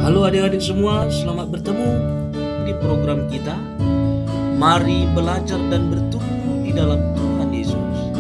Halo adik-adik semua, selamat bertemu di program kita. Mari belajar dan bertumbuh di dalam Tuhan Yesus.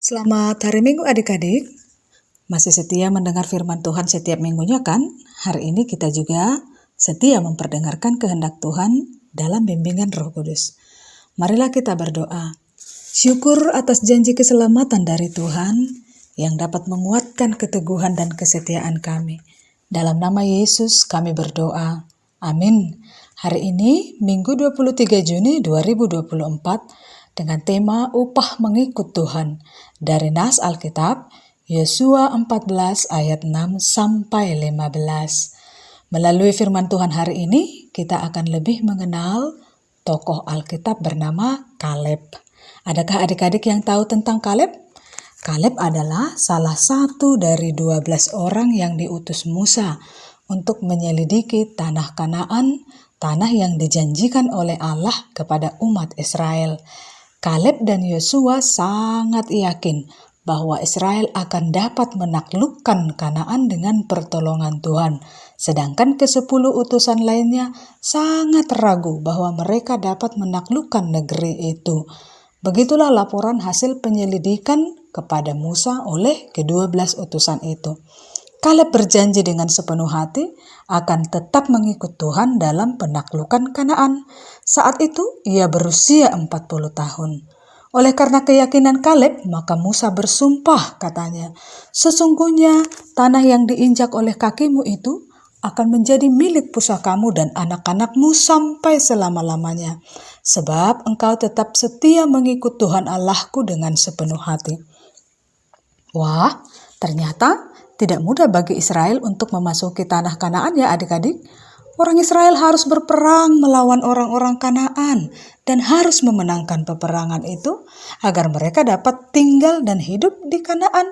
Selamat hari Minggu adik-adik. Masih setia mendengar firman Tuhan setiap minggunya kan? Hari ini kita juga setia memperdengarkan kehendak Tuhan dalam bimbingan Roh Kudus. Marilah kita berdoa. Syukur atas janji keselamatan dari Tuhan yang dapat menguatkan keteguhan dan kesetiaan kami. Dalam nama Yesus kami berdoa. Amin. Hari ini Minggu 23 Juni 2024 dengan tema upah mengikut Tuhan dari nas Alkitab Yosua 14 ayat 6 sampai 15. Melalui firman Tuhan hari ini kita akan lebih mengenal tokoh Alkitab bernama Kaleb. Adakah adik-adik yang tahu tentang Kaleb? Kaleb adalah salah satu dari 12 orang yang diutus Musa untuk menyelidiki tanah Kanaan, tanah yang dijanjikan oleh Allah kepada umat Israel. Kaleb dan Yosua sangat yakin bahwa Israel akan dapat menaklukkan Kanaan dengan pertolongan Tuhan. Sedangkan ke-10 utusan lainnya sangat ragu bahwa mereka dapat menaklukkan negeri itu. Begitulah laporan hasil penyelidikan kepada Musa oleh ke-12 utusan itu. Kaleb berjanji dengan sepenuh hati akan tetap mengikut Tuhan dalam penaklukan Kanaan. Saat itu ia berusia 40 tahun. Oleh karena keyakinan Kaleb, maka Musa bersumpah katanya, "Sesungguhnya tanah yang diinjak oleh kakimu itu akan menjadi milik pusakamu dan anak-anakmu sampai selama-lamanya, sebab engkau tetap setia mengikut Tuhan Allahku dengan sepenuh hati." Wah, ternyata tidak mudah bagi Israel untuk memasuki tanah Kanaan ya adik-adik. Orang Israel harus berperang melawan orang-orang Kanaan dan harus memenangkan peperangan itu agar mereka dapat tinggal dan hidup di Kanaan.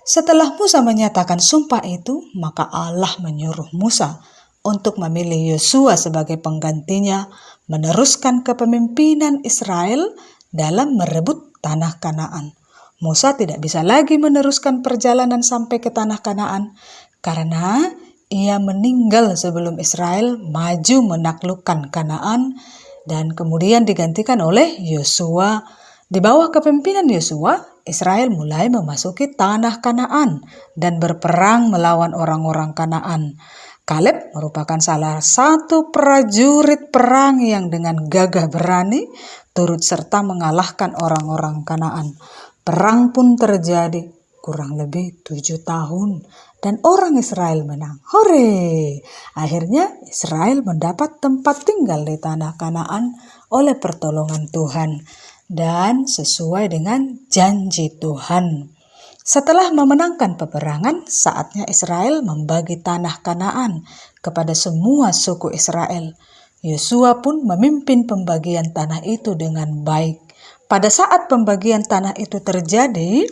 Setelah Musa menyatakan sumpah itu, maka Allah menyuruh Musa untuk memilih Yosua sebagai penggantinya meneruskan kepemimpinan Israel dalam merebut tanah Kanaan. Musa tidak bisa lagi meneruskan perjalanan sampai ke tanah Kanaan karena ia meninggal sebelum Israel maju menaklukkan Kanaan dan kemudian digantikan oleh Yosua. Di bawah kepemimpinan Yosua, Israel mulai memasuki tanah Kanaan dan berperang melawan orang-orang Kanaan. Kaleb merupakan salah satu prajurit perang yang dengan gagah berani turut serta mengalahkan orang-orang Kanaan. Perang pun terjadi kurang lebih 7 tahun dan orang Israel menang. Hore! Akhirnya Israel mendapat tempat tinggal di tanah Kanaan oleh pertolongan Tuhan dan sesuai dengan janji Tuhan. Setelah memenangkan peperangan, saatnya Israel membagi tanah Kanaan kepada semua suku Israel. Yosua pun memimpin pembagian tanah itu dengan baik. Pada saat pembagian tanah itu terjadi,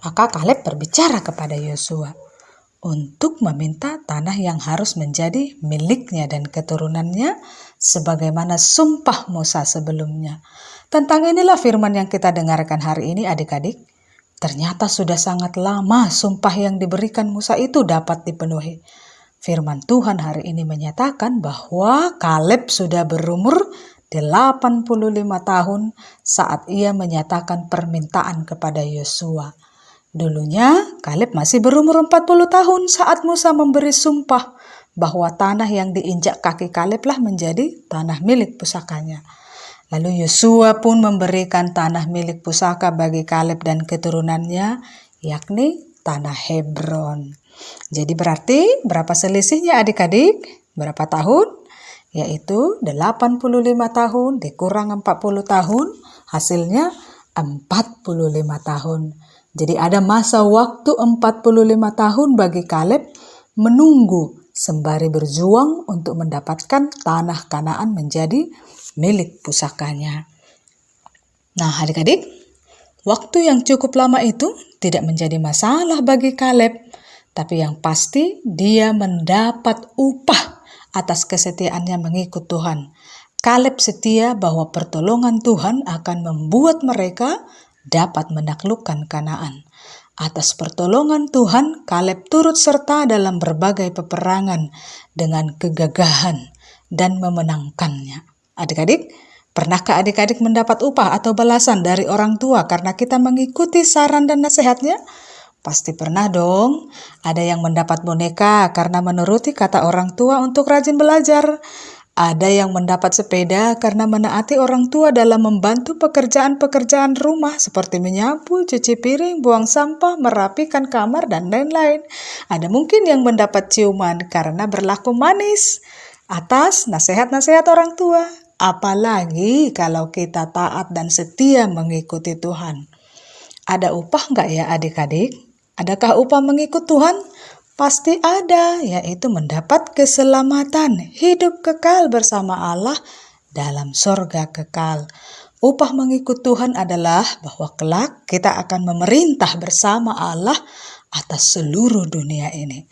maka Kaleb berbicara kepada Yosua untuk meminta tanah yang harus menjadi miliknya dan keturunannya sebagaimana sumpah Musa sebelumnya. Tentang inilah firman yang kita dengarkan hari ini adik-adik. Ternyata sudah sangat lama sumpah yang diberikan Musa itu dapat dipenuhi. Firman Tuhan hari ini menyatakan bahwa Kaleb sudah berumur 85 tahun saat ia menyatakan permintaan kepada Yosua. Dulunya Kaleb masih berumur 40 tahun saat Musa memberi sumpah bahwa tanah yang diinjak kaki Kaleb lah menjadi tanah milik pusakanya. Lalu Yosua pun memberikan tanah milik pusaka bagi Kaleb dan keturunannya, yakni tanah Hebron. Jadi berarti berapa selisihnya adik-adik? Berapa tahun? Yaitu 85 tahun dikurang 40 tahun, hasilnya 45 tahun. Jadi ada masa waktu 45 tahun bagi Kaleb menunggu sembari berjuang untuk mendapatkan tanah Kanaan menjadi milik pusakanya. Nah adik-adik, waktu yang cukup lama itu tidak menjadi masalah bagi Kaleb, tapi yang pasti dia mendapat upah atas kesetiaannya mengikut Tuhan. Kaleb setia bahwa pertolongan Tuhan akan membuat mereka dapat menaklukkan Kanaan. Atas pertolongan Tuhan, Kaleb turut serta dalam berbagai peperangan dengan kegagahan dan memenangkannya. Adik-adik, pernahkah adik-adik mendapat upah atau balasan dari orang tua karena kita mengikuti saran dan nasihatnya? Pasti pernah dong. Ada yang mendapat boneka karena menuruti kata orang tua untuk rajin belajar. Ada yang mendapat sepeda karena menaati orang tua dalam membantu pekerjaan-pekerjaan rumah seperti menyapu, cuci piring, buang sampah, merapikan kamar, dan lain-lain. Ada mungkin yang mendapat ciuman karena berlaku manis atas nasihat-nasihat orang tua. Apalagi kalau kita taat dan setia mengikuti Tuhan. Ada upah nggak ya adik-adik? Adakah upah mengikut Tuhan? Pasti ada, yaitu mendapat keselamatan, hidup kekal bersama Allah dalam sorga kekal. Upah mengikut Tuhan adalah bahwa kelak kita akan memerintah bersama Allah atas seluruh dunia ini.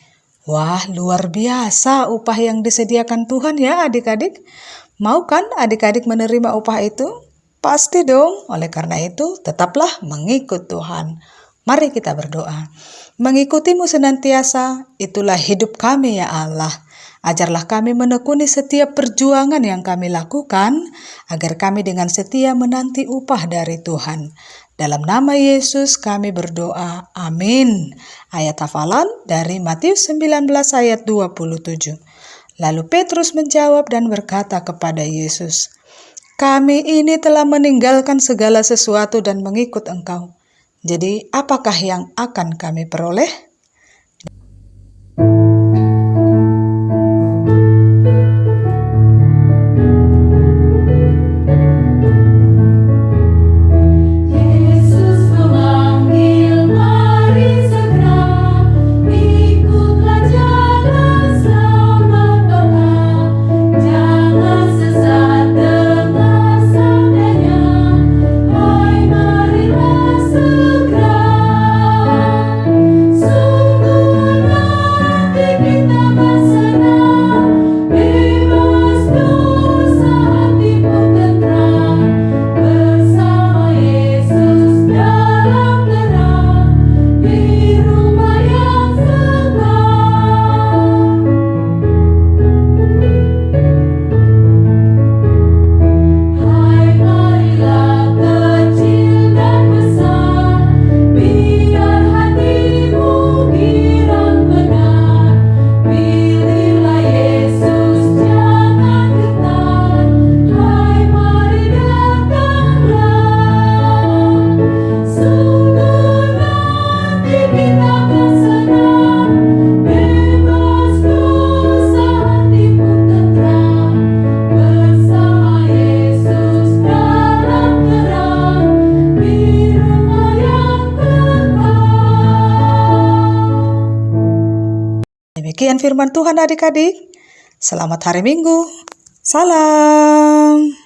Wah, luar biasa upah yang disediakan Tuhan ya adik-adik. Mau kan adik-adik menerima upah itu? Pasti dong. Oleh karena itu, tetaplah mengikut Tuhan. Mari kita berdoa. Mengikutimu senantiasa, itulah hidup kami ya Allah. Ajarlah kami menekuni setiap perjuangan yang kami lakukan, agar kami dengan setia menanti upah dari Tuhan. Dalam nama Yesus kami berdoa, amin. Ayat hafalan dari Matius 19 ayat 27. Lalu Petrus menjawab dan berkata kepada Yesus, kami ini telah meninggalkan segala sesuatu dan mengikut Engkau. Jadi apakah yang akan kami peroleh? Yesus memanggil, mari segera Sekian firman Tuhan adik-adik. Selamat hari Minggu. Salam.